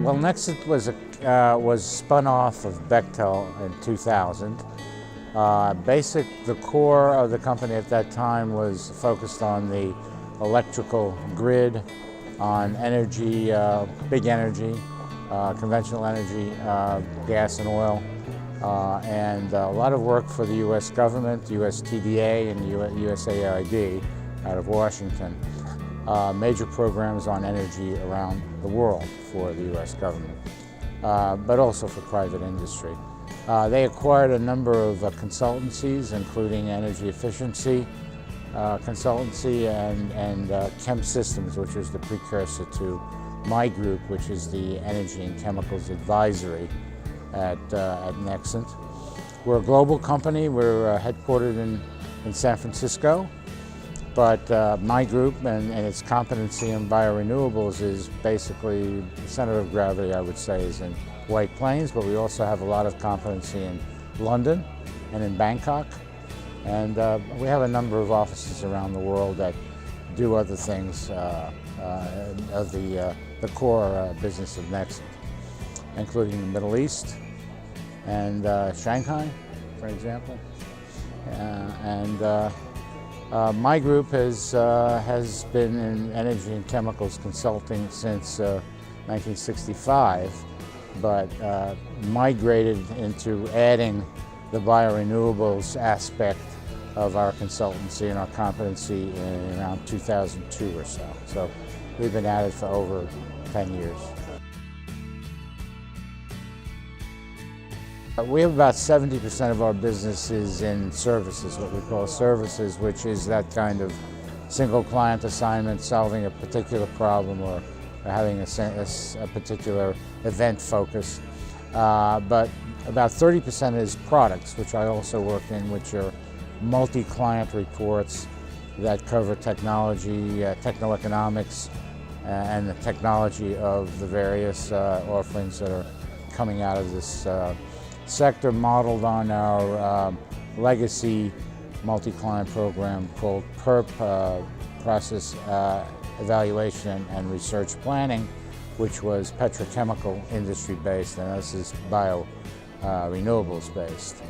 Well, Nexant was spun off of Bechtel in 2000. The core of the company at that time was focused on the electrical grid, on energy, big energy, conventional energy, gas and oil, and a lot of work for the U.S. government, U.S. TDA and USAID out of Washington. Major programs on energy around the world for the U.S. government, but also for private industry. They acquired a number of consultancies, including energy efficiency consultancy and Chem Systems, which is the precursor to my group, which is the Energy and Chemicals Advisory at Nexant. We're a global company. We're headquartered in San Francisco, but my group and its competency in biorenewables is basically the center of gravity, I would say, is in White Plains, but we also have a lot of competency in London and in Bangkok. And we have a number of offices around the world that do other things of the core business of Nexant, including the Middle East and Shanghai, for example. My group has been in energy and chemicals consulting since 1965, but migrated into adding the biorenewables aspect of our consultancy and our competency in around 2002 or so. So we've been at it for over 10 years. We have about 70% of our business is in services, what we call services, which is that kind of single client assignment, solving a particular problem or having a particular event focus. But about 30% is products, which I also work in, which are multi-client reports that cover technology, techno-economics, and the technology of the various offerings that are coming out of this sector, modeled on our legacy multi-client program called PERP, Process Evaluation and Research Planning, which was petrochemical industry based, and this is renewables based.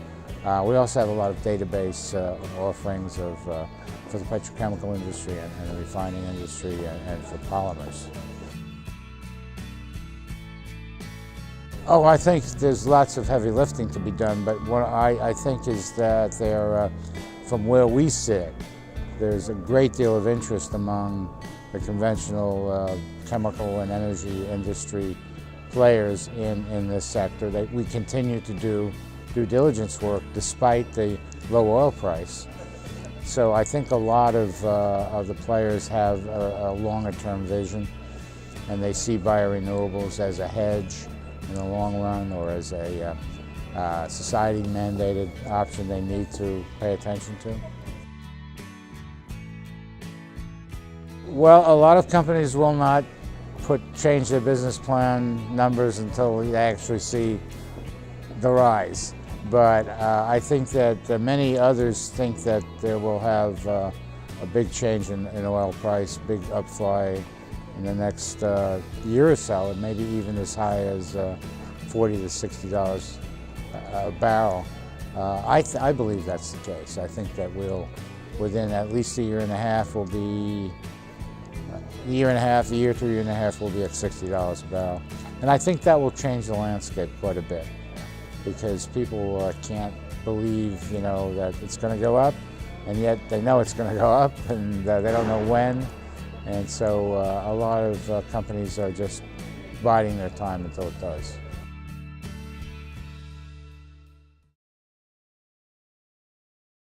We also have a lot of database offerings for the petrochemical industry and the refining industry and for polymers. Oh, I think there's lots of heavy lifting to be done, but what I think is that from where we sit, there's a great deal of interest among the conventional chemical and energy industry players in this sector. That we continue to do due diligence work despite the low oil price. So I think a lot of the players have a longer-term vision, and they see biorenewables as a hedge in the long run, or as a society-mandated option they need to pay attention to. Well, a lot of companies will not change their business plan numbers until they actually see the rise. But I think that many others think that they will have a big change in oil price, big upfly in the next year or so, and maybe even as high as $40 to $60 a barrel. I believe that's the case. I think that within at least a year and a half, will be a year to year and a half will be at $60 a barrel. And I think that will change the landscape quite a bit, because people can't believe, that it's going to go up, and yet they know it's going to go up, and they don't know when. And so a lot of companies are just biding their time until it does.